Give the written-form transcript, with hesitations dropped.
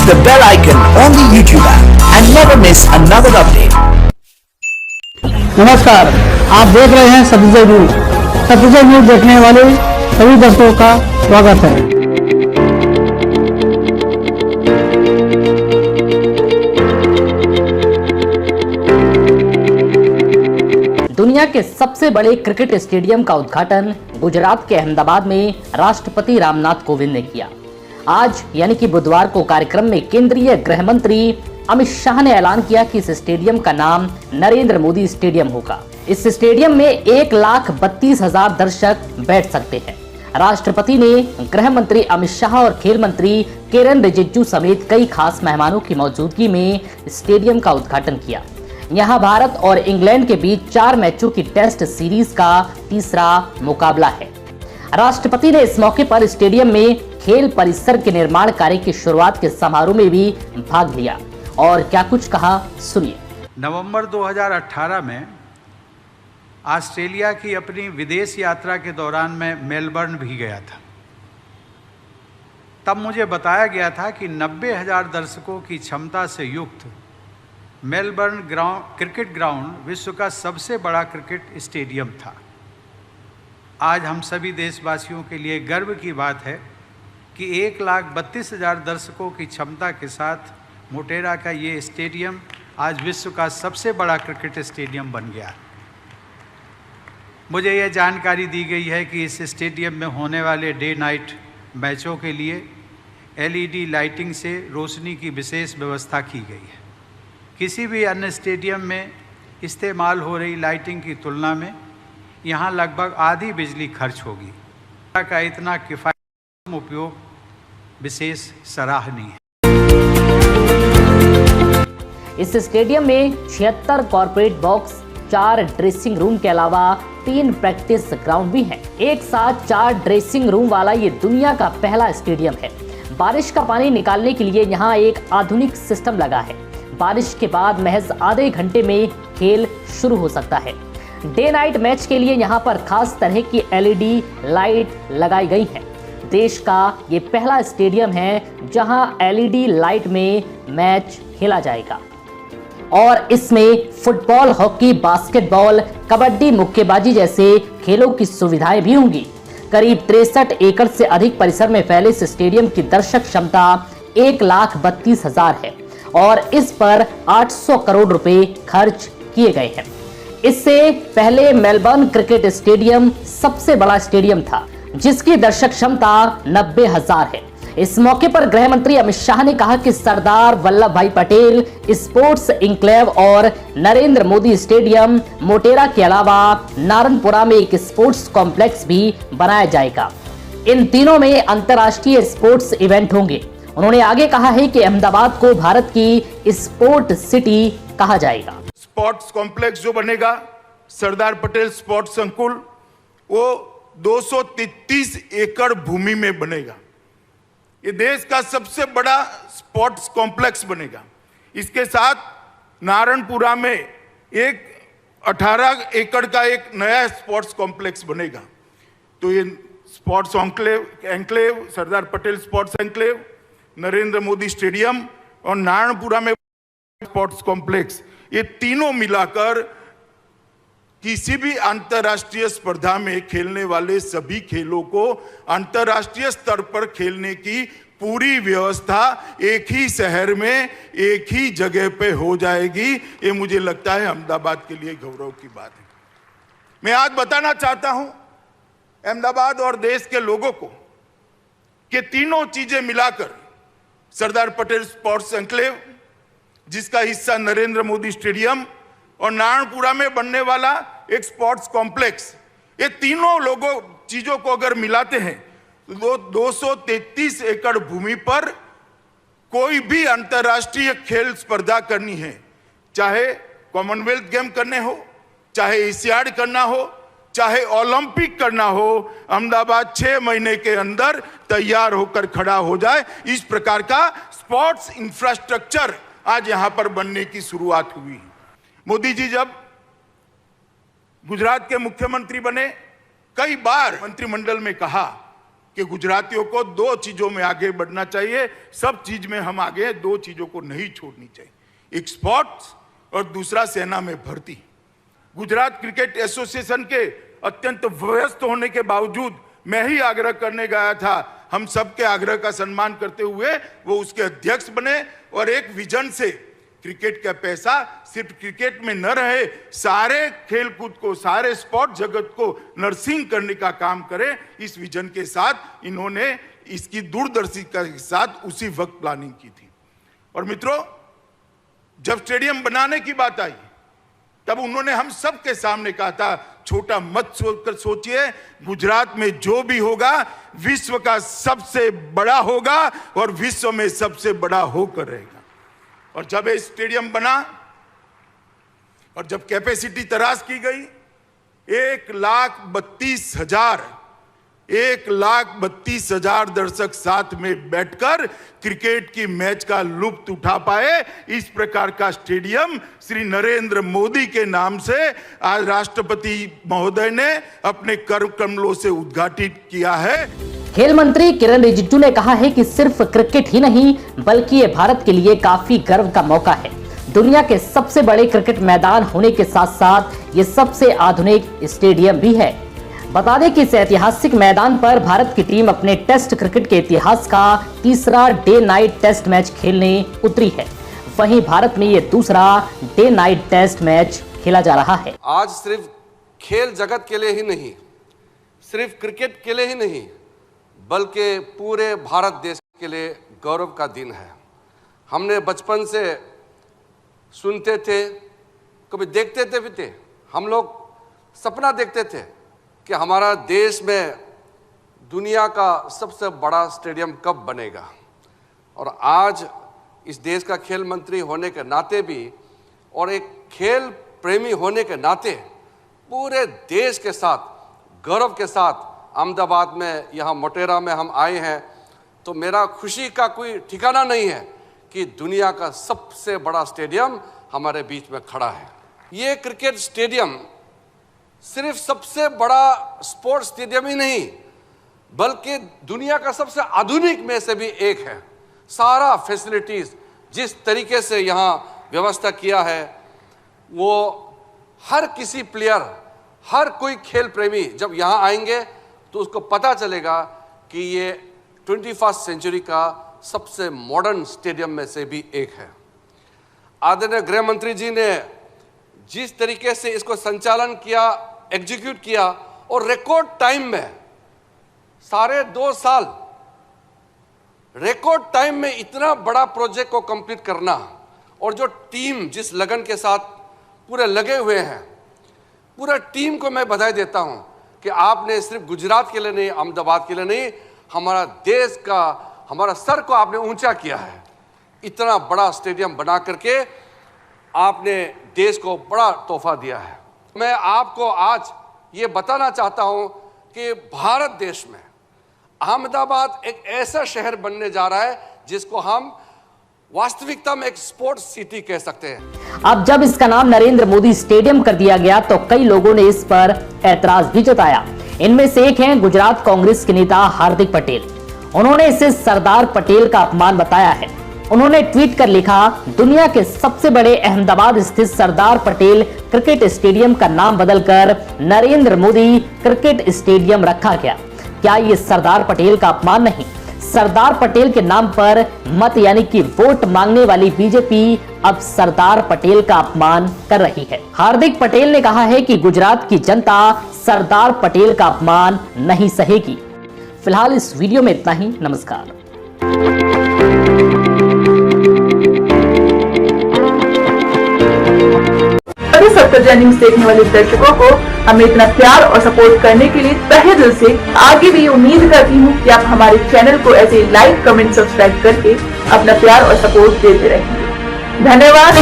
the bell icon on the YouTube app and never miss another update. नमस्कार, आप देख रहे हैं सत्यजय न्यूज। सत्यजय न्यूज देखने वाले सभी दर्शकों का स्वागत है। दुनिया के सबसे बड़े क्रिकेट स्टेडियम का उद्घाटन गुजरात के अहमदाबाद में राष्ट्रपति रामनाथ कोविंद ने किया। आज यानी कि बुधवार को कार्यक्रम में केंद्रीय गृह मंत्री अमित शाह ने ऐलान किया कि इस स्टेडियम का नाम नरेंद्र मोदी स्टेडियम होगा। इस स्टेडियम में 1,32,000 दर्शक बैठ सकते हैं। राष्ट्रपति ने गृह मंत्री अमित शाह और खेल मंत्री किरेन रिजिजू समेत कई खास मेहमानों की मौजूदगी में स्टेडियम का उद्घाटन किया। यहां भारत और इंग्लैंड के बीच 4 मैचों की टेस्ट सीरीज का तीसरा मुकाबला है। राष्ट्रपति ने इस मौके पर स्टेडियम में खेल परिसर के निर्माण कार्य की शुरुआत के समारोह में भी भाग लिया और क्या कुछ कहा, सुनिए। नवंबर 2018 में ऑस्ट्रेलिया की अपनी विदेश यात्रा के दौरान मैं मेलबर्न भी गया था। तब मुझे बताया गया था कि 90,000 दर्शकों की क्षमता से युक्त मेलबर्न क्रिकेट ग्राउंड विश्व का सबसे बड़ा क्रिकेट स्टेडियम था। आज हम सभी देशवासियों के लिए गर्व की बात है कि 1,32,000 दर्शकों की क्षमता के साथ मोटेरा का ये स्टेडियम आज विश्व का सबसे बड़ा क्रिकेट स्टेडियम बन गया। मुझे यह जानकारी दी गई है कि इस स्टेडियम में होने वाले डे नाइट मैचों के लिए LED लाइटिंग से रोशनी की विशेष व्यवस्था की गई है। किसी भी अन्य स्टेडियम में इस्तेमाल हो रही लाइटिंग की तुलना में यहाँ लगभग आधी बिजली खर्च होगी। का इतना किफ़ायती उपयोग विशेष सराहनीय है। इस स्टेडियम में 76 कॉर्पोरेट बॉक्स, 4 ड्रेसिंग रूम के अलावा 3 प्रैक्टिस ग्राउंड भी हैं। एक साथ 4 ड्रेसिंग रूम वाला ये दुनिया का पहला स्टेडियम है। बारिश का पानी निकालने के लिए यहाँ एक आधुनिक सिस्टम लगा है। बारिश के बाद महज आधे घंटे में खेल शुरू हो सकता है। डे नाइट मैच के लिए यहाँ पर खास तरह की LED लाइट लगाई गई है। देश का ये पहला स्टेडियम है जहां LED लाइट में मैच खेला जाएगा और इसमें फुटबॉल, हॉकी, बास्केटबॉल, कबड्डी, मुक्केबाजी जैसे खेलों की सुविधाएं भी होंगी। करीब 63 एकड़ से अधिक परिसर में फैले इस स्टेडियम की दर्शक क्षमता 1,32,000 है और इस पर 800 करोड़ रुपए खर्च किए गए हैं। इससे पहले मेलबर्न क्रिकेट स्टेडियम सबसे बड़ा स्टेडियम था जिसकी दर्शक क्षमता 90,000 है। इस मौके पर गृह मंत्री अमित शाह ने कहा कि सरदार वल्लभ भाई पटेल स्पोर्ट्स इंक्लेव और नरेंद्र मोदी स्टेडियम मोटेरा के अलावा नारनपुरा में एक स्पोर्ट्स कॉम्प्लेक्स भी बनाया जाएगा। इन तीनों में अंतर्राष्ट्रीय स्पोर्ट्स इवेंट होंगे। उन्होंने आगे कहा है कि अहमदाबाद को भारत की स्पोर्ट सिटी कहा जाएगा। स्पोर्ट्स कॉम्प्लेक्स जो बनेगा, सरदार पटेल स्पोर्ट्स संकुल, वो 233 एकड़ भूमि में बनेगा। ये देश का सबसे बड़ा स्पोर्ट्स कॉम्प्लेक्स बनेगा। इसके साथ नारायणपुरा में एक 18 एकड़ का एक नया स्पोर्ट्स कॉम्प्लेक्स बनेगा। तो ये sports enclave, Sardar Patel sports enclave, Narendra Modi stadium और नारायणपुरा में स्पोर्ट्स कॉम्प्लेक्स, ये तीनों मिलाकर किसी भी अंतर्राष्ट्रीय स्पर्धा में खेलने वाले सभी खेलों को अंतर्राष्ट्रीय स्तर पर खेलने की पूरी व्यवस्था एक ही शहर में एक ही जगह पे हो जाएगी। ये मुझे लगता है अहमदाबाद के लिए गौरव की बात है। मैं आज बताना चाहता हूं अहमदाबाद और देश के लोगों को कि तीनों चीजें मिलाकर सरदार पटेल स्पोर्ट्स एन्क्लेव, जिसका हिस्सा नरेंद्र मोदी स्टेडियम और नारायणपुरा में बनने वाला एक स्पोर्ट्स कॉम्प्लेक्स, ये तीनों चीजों को अगर मिलाते हैं तो 233 एकड़ भूमि पर कोई भी अंतर्राष्ट्रीय खेल स्पर्धा करनी है, चाहे कॉमनवेल्थ गेम करने हो, चाहे एशियाड करना हो, चाहे ओलंपिक करना हो, अहमदाबाद 6 महीने के अंदर तैयार होकर खड़ा हो जाए। इस प्रकार का स्पोर्ट्स इंफ्रास्ट्रक्चर आज यहां पर बनने की शुरुआत हुई। मोदी जी जब गुजरात के मुख्यमंत्री बने, कई बार मंत्रिमंडल में कहा कि गुजरातियों को दो चीजों में आगे बढ़ना चाहिए, सब चीज में हम आगे हैं, दो चीजों को नहीं छोड़नी चाहिए, एक स्पोर्ट्स और दूसरा सेना में भर्ती। गुजरात क्रिकेट एसोसिएशन के अत्यंत व्यस्त होने के बावजूद मैं ही आग्रह करने गया था, हम सबके आग्रह का सम्मान करते हुए वो उसके अध्यक्ष बने और एक विजन से क्रिकेट का पैसा सिर्फ क्रिकेट में न रहे, सारे खेलकूद को, सारे स्पोर्ट जगत को नर्सिंग करने का काम करे। इस विजन के साथ इन्होंने इसकी दूरदर्शिता के साथ उसी वक्त प्लानिंग की थी। और मित्रों, जब स्टेडियम बनाने की बात आई तब उन्होंने हम सब के सामने कहा था, छोटा मत सोचकर सोचिए, गुजरात में जो भी होगा विश्व का सबसे बड़ा होगा और विश्व में सबसे बड़ा होकर रहेगा। और जब ये स्टेडियम बना और जब कैपेसिटी तराश की गई, 1,32,000 दर्शक साथ में बैठकर क्रिकेट की मैच का लुत्फ उठा पाए, इस प्रकार का स्टेडियम श्री नरेंद्र मोदी के नाम से आज राष्ट्रपति महोदय ने अपने कर कमलों से उद्घाटित किया है। खेल मंत्री किरण रिजिजू ने कहा है कि सिर्फ क्रिकेट ही नहीं बल्कि ये भारत के लिए काफी गर्व का मौका है। दुनिया के सबसे बड़े क्रिकेट मैदान होने के साथ साथ ये सबसे आधुनिक स्टेडियम भी है। बता दें कि इस ऐतिहासिक मैदान पर भारत की टीम अपने टेस्ट क्रिकेट के इतिहास का तीसरा डे नाइट टेस्ट मैच खेलने उतरी है। वहीं भारत में ये दूसरा डे नाइट टेस्ट मैच खेला जा रहा है। आज सिर्फ खेल जगत के लिए ही नहीं, सिर्फ क्रिकेट के लिए ही नहीं, बल्कि पूरे भारत देश के लिए गौरव का दिन है। हमने बचपन से सुनते थे, कभी देखते थे भी थे, हम लोग सपना देखते थे कि हमारा देश में दुनिया का सबसे बड़ा स्टेडियम कब बनेगा। और आज इस देश का खेल मंत्री होने के नाते भी और एक खेल प्रेमी होने के नाते पूरे देश के साथ गौरव के साथ अहमदाबाद में, यहाँ मोटेरा में हम आए हैं, तो मेरा खुशी का कोई ठिकाना नहीं है कि दुनिया का सबसे बड़ा स्टेडियम हमारे बीच में खड़ा है। ये क्रिकेट स्टेडियम सिर्फ सबसे बड़ा स्पोर्ट्स स्टेडियम ही नहीं बल्कि दुनिया का सबसे आधुनिक में से भी एक है। सारा फैसिलिटीज जिस तरीके से यहाँ व्यवस्था किया है, वो हर किसी प्लेयर, हर कोई खेल प्रेमी जब यहाँ आएंगे तो उसको पता चलेगा कि ये 21st सेंचुरी का सबसे मॉडर्न स्टेडियम में से भी एक है। आदरणीय गृह मंत्री जी ने जिस तरीके से इसको संचालन किया, एग्जीक्यूट किया और रिकॉर्ड टाइम में 2.5 साल रिकॉर्ड टाइम में इतना बड़ा प्रोजेक्ट को कंप्लीट करना, और जो टीम जिस लगन के साथ पूरे लगे हुए हैं, पूरा टीम को मैं बधाई देता हूं कि आपने सिर्फ गुजरात के लिए नहीं, अहमदाबाद के लिए नहीं, हमारा देश का, हमारा सर को आपने ऊंचा किया है। इतना बड़ा स्टेडियम बना करके आपने देश को बड़ा तोहफा दिया है। मैं आपको आज ये बताना चाहता हूं कि भारत देश में अहमदाबाद एक ऐसा शहर बनने जा रहा है जिसको हम वास्तविकता में एक स्पोर्ट्स सिटी कह सकते हैं। अब जब इसका नाम नरेंद्र मोदी स्टेडियम कर दिया गया तो कई लोगों ने इस पर ऐतराज भी जताया। इनमें से एक हैं गुजरात कांग्रेस के नेता हार्दिक पटेल। उन्होंने इसे सरदार पटेल का अपमान बताया है। उन्होंने ट्वीट कर लिखा, दुनिया के सबसे बड़े अहमदाबाद स्थित सरदार पटेल क्रिकेट स्टेडियम का नाम बदलकर नरेंद्र मोदी क्रिकेट स्टेडियम रखा गया। क्या ये सरदार पटेल का अपमान नहीं? सरदार पटेल के नाम पर मत यानी कि वोट मांगने वाली बीजेपी अब सरदार पटेल का अपमान कर रही है। हार्दिक पटेल ने कहा है कि गुजरात की जनता सरदार पटेल का अपमान नहीं सहेगी। फिलहाल इस वीडियो में इतना ही। नमस्कार। सभी सत्तरजा न्यूज देखने वाले दर्शकों को हमें इतना प्यार और सपोर्ट करने के लिए तहे दिल से आगे भी उम्मीद करती हूँ कि आप हमारे चैनल को ऐसे लाइक, कमेंट, सब्सक्राइब करके अपना प्यार और सपोर्ट देते रहेंगे। धन्यवाद।